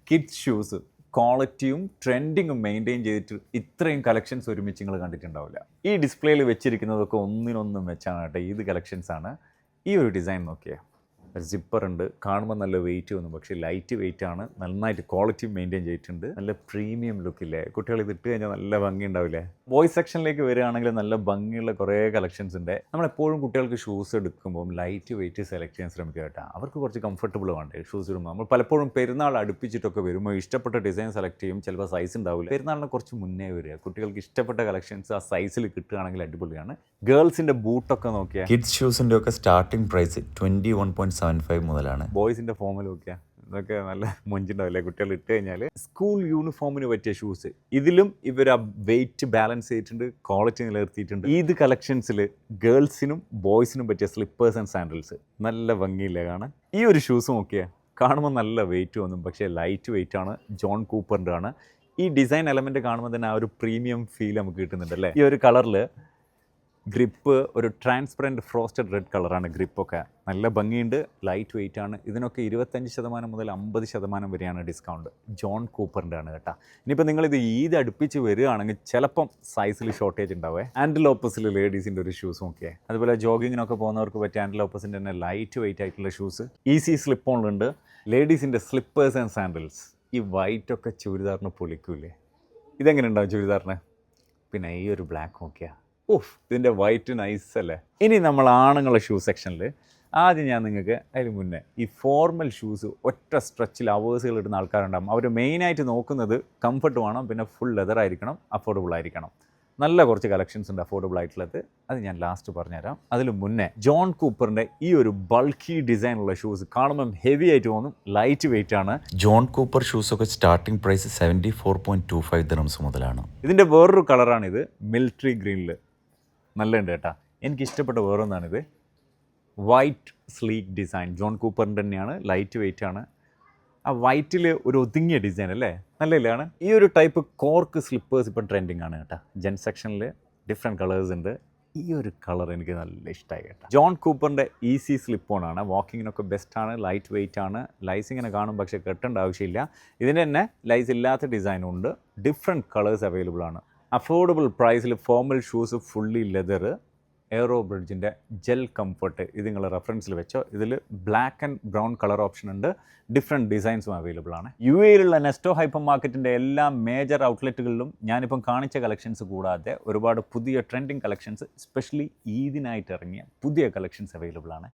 Kids shoes ക്വാളിറ്റിയും ട്രെൻഡിങ്ങും maintain ചെയ്തിട്ട് ഇത്രയും കളക്ഷൻസ് ഒരുമിച്ച് നിങ്ങൾ കണ്ടിട്ടുണ്ടാവില്ല. ഈ ഡിസ്പ്ലേയിൽ വെച്ചിരിക്കുന്നതൊക്കെ ഒന്നിനൊന്നും വെച്ചാണ് കേട്ടോ. ഇത് കളക്ഷൻസാണ്. ഈ ഒരു ഡിസൈൻ നോക്കിയാൽ സിപ്പർ ഉണ്ട്, കാണുമ്പോൾ നല്ല വെയിറ്റ് തോന്നും, പക്ഷേ ലൈറ്റ് വെയിറ്റ് ആണ്. നന്നായിട്ട് ക്വാളിറ്റി മെയിൻറ്റെയിൻ ചെയ്തിട്ടുണ്ട്. നല്ല പ്രീമിയം ലുക്കില്ലേ, കുട്ടികൾ ഇത് ഇട്ട് കഴിഞ്ഞാൽ നല്ല ഭംഗി ഉണ്ടാവില്ലേ. ബോയ്സ് സെക്ഷനിലേക്ക് വരികയാണെങ്കിൽ നല്ല ഭംഗിയുള്ള കുറേ കളക്ഷൻസ് ഉണ്ട്. നമ്മളെപ്പോഴും കുട്ടികൾക്ക് ഷൂസ് എടുക്കുമ്പോൾ ലൈറ്റ് വെയിറ്റ് സെലക്ട് ചെയ്യാൻ ശ്രമിക്കുക കേട്ടോ. അവർക്ക് കുറച്ച് കംഫർട്ടബിൾ വേണ്ടേ ഷൂസ് ഇടുമ്പോൾ. നമ്മൾ പലപ്പോഴും പെരുന്നാൾ അടുപ്പിച്ചിട്ടൊക്കെ വരുമ്പോൾ ഇഷ്ടപ്പെട്ട ഡിസൈൻ സെലക്ട് ചെയ്യും. ചിലപ്പോൾ സൈസ് ഉണ്ടാവില്ല. പെരുന്നാളിനെ കുറച്ച് മുന്നേ വരിക, കുട്ടികൾക്ക് ഇഷ്ടപ്പെട്ട കളക്ഷൻസ് ആ സൈസിൽ കിട്ടുകയാണെങ്കിൽ അടിപൊളിയാണ്. ഗേൾസിൻ്റെ ബൂട്ടൊക്കെ നോക്കിയാൽ കിഡ്സ് ഷൂസിൻ്റെ ഒക്കെ സ്റ്റാർട്ടിംഗ് പ്രൈസ് 21.75 മുതലാണ്. ബോയ്സിൻ്റെ ഫോമിൽ നോക്കിയാൽ ഇതൊക്കെ നല്ല മൊഞ്ചുണ്ടാവില്ലേ കുട്ടികൾ ഇട്ട് കഴിഞ്ഞാൽ. സ്കൂൾ യൂണിഫോമിന് പറ്റിയ ഷൂസ്, ഇതിലും ഇവർ ആ വെയിറ്റ് ബാലൻസ് ചെയ്തിട്ടുണ്ട്, ക്വാളിറ്റി നിലനിർത്തിയിട്ടുണ്ട്. ഈദ് കളക്ഷൻസിൽ ഗേൾസിനും ബോയ്സിനും പറ്റിയ സ്ലിപ്പേഴ്സ് ആൻഡ് സാൻഡൽസ് നല്ല ഭംഗിയില്ലേ കാണാൻ. ഈ ഒരു ഷൂസ് നോക്കിയാൽ കാണുമ്പോൾ നല്ല വെയിറ്റ് തോന്നും, പക്ഷേ ലൈറ്റ് വെയിറ്റ് ആണ്. ജോൺ കൂപ്പറിൻ്റെ ആണ്. ഈ ഡിസൈൻ എലമെൻറ്റ് കാണുമ്പോൾ തന്നെ ആ ഒരു പ്രീമിയം ഫീൽ നമുക്ക് കിട്ടുന്നുണ്ട് അല്ലേ. ഈ ഒരു കളറിൽ ഗ്രിപ്പ് ഒരു ട്രാൻസ്പെറൻറ്റ് ഫ്രോസ്റ്റഡ് റെഡ് കളറാണ്. ഗ്രിപ്പൊക്കെ നല്ല ഭംഗിയുണ്ട്, ലൈറ്റ് വെയിറ്റ് ആണ്. ഇതിനൊക്കെ 25% മുതൽ 50% വരെയാണ് ഡിസ്കൗണ്ട്. ജോൺ കൂപ്പറിൻ്റെ ആണ് കേട്ടോ. ഇനിയിപ്പോൾ നിങ്ങളിത് ഈദ് അടുപ്പിച്ച് വരികയാണെങ്കിൽ ചിലപ്പം സൈസിൽ ഷോർട്ടേജ് ഉണ്ടാവേ. ആൻഡ്ലോപ്പസിൽ ലേഡീസിൻ്റെ ഒരു ഷൂസ് നോക്കിയേ. അതുപോലെ ജോഗിങ്ങിനൊക്കെ പോകുന്നവർക്ക് പറ്റിയ ആൻഡ്ലോപ്പസിൻ്റെ തന്നെ ലൈറ്റ് വെയിറ്റ് ആയിട്ടുള്ള ഷൂസ്. ഈസി സ്ലിപ്പ് ഓണിലുണ്ട്. ലേഡീസിൻ്റെ സ്ലിപ്പേഴ്സ് ആൻഡ് സാൻഡൽസ്. ഈ വൈറ്റൊക്കെ ചുരിദാറിന് പൊളിക്കൂലേ. ഇതെങ്ങനെ ഉണ്ടാവും ചുരിദാറിന്. പിന്നെ ഈ ഒരു ബ്ലാക്ക് നോക്കിയാൽ ഇതിൻ്റെ വൈറ്റ് നൈസ് അല്ലേ. ഇനി നമ്മൾ ആണുങ്ങളുടെ ഷൂ സെക്ഷനിൽ ആദ്യം ഞാൻ നിങ്ങൾക്ക് അതിന് മുന്നേ ഈ ഫോർമൽ ഷൂസ് ഒറ്റ സ്ട്രെച്ചിൽ അവേഴ്സുകൾ ഇടുന്ന ആൾക്കാരുണ്ടാകും. അവർ മെയിനായിട്ട് നോക്കുന്നത് കംഫർട്ട് വേണം, പിന്നെ ഫുൾ ലെതർ ആയിരിക്കണം, അഫോർഡബിൾ ആയിരിക്കണം. നല്ല കുറച്ച് കളക്ഷൻസ് ഉണ്ട് അഫോർഡബിൾ ആയിട്ടുള്ളത്. അത് ഞാൻ ലാസ്റ്റ് പറഞ്ഞുതരാം. അതിന് മുന്നേ ജോൺ കൂപ്പറിൻ്റെ ഈ ഒരു ബൾക്കി ഡിസൈനുള്ള ഷൂസ് കാണുമ്പം ഹെവി ആയിട്ട് തോന്നും, ലൈറ്റ് വെയിറ്റ് ആണ്. ജോൺ കൂപ്പർ ഷൂസൊക്കെ സ്റ്റാർട്ടിംഗ് പ്രൈസ് 74.25 ദിർഹംസ് മുതലാണ്. ഇതിൻ്റെ വേറൊരു കളറാണിത്, മിലിറ്ററി ഗ്രീനിൽ നല്ല ഉണ്ട് കേട്ടോ. എനിക്കിഷ്ടപ്പെട്ട വേറൊന്നാണിത്, വൈറ്റ് സ്ലീക്ക് ഡിസൈൻ. ജോൺ കൂപ്പറിൻ്റെ തന്നെയാണ്, ലൈറ്റ് വെയിറ്റ് ആണ്. ആ വൈറ്റിൽ ഒരു ഒതുങ്ങിയ ഡിസൈൻ അല്ലേ, നല്ലതാണ്. ഈ ഒരു ടൈപ്പ് കോർക്ക് സ്ലിപ്പേഴ്സ് ഇപ്പം ട്രെൻഡിങ് ആണ് കേട്ടോ. ജെൻ സെക്ഷനിൽ ഡിഫറെൻറ്റ് കളേഴ്സ് ഉണ്ട്. ഈ ഒരു കളർ എനിക്ക് നല്ല ഇഷ്ടമായി കേട്ടോ. ജോൺ കൂപ്പറിൻ്റെ ഈസി സ്ലിപ്പ് ഓൺ ആണ്. വാക്കിങ്ങിനൊക്കെ ബെസ്റ്റാണ്, ലൈറ്റ് വെയിറ്റ് ആണ്. ലൈസ് ഇങ്ങനെ കാണും, പക്ഷേ കെട്ടേണ്ട ആവശ്യമില്ല. ഇതിന് തന്നെ ലൈസ് ഇല്ലാത്ത ഡിസൈനും ഉണ്ട്. ഡിഫറെൻറ്റ് കളേഴ്സ് അവൈലബിൾ ആണ്. അഫോർഡബിൾ പ്രൈസിൽ formal shoes fully leather, aero ബ്രിഡ്ജിൻ്റെ ജെൽ കംഫർട്ട്. ഇത് നിങ്ങൾ റെഫറൻസിൽ വെച്ചോ. ഇതിൽ black and brown colour option ഉണ്ട്. ഡിഫറെൻറ്റ് ഡിസൈൻസും അവൈലബിൾ ആണ്. UAE-യിലുള്ള നെസ്റ്റോ ഹൈപ്പർ മാർക്കറ്റിൻ്റെ എല്ലാ മേജർ ഔട്ട്ലെറ്റുകളിലും ഞാനിപ്പം കാണിച്ച കളക്ഷൻസ് കൂടാതെ ഒരുപാട് പുതിയ ട്രെൻഡിങ് കളക്ഷൻസ്, എസ്പെഷ്യലി ഈദിനായിട്ട് ഇറങ്ങിയ പുതിയ കളക്ഷൻസ് അവൈലബിൾ ആണ്.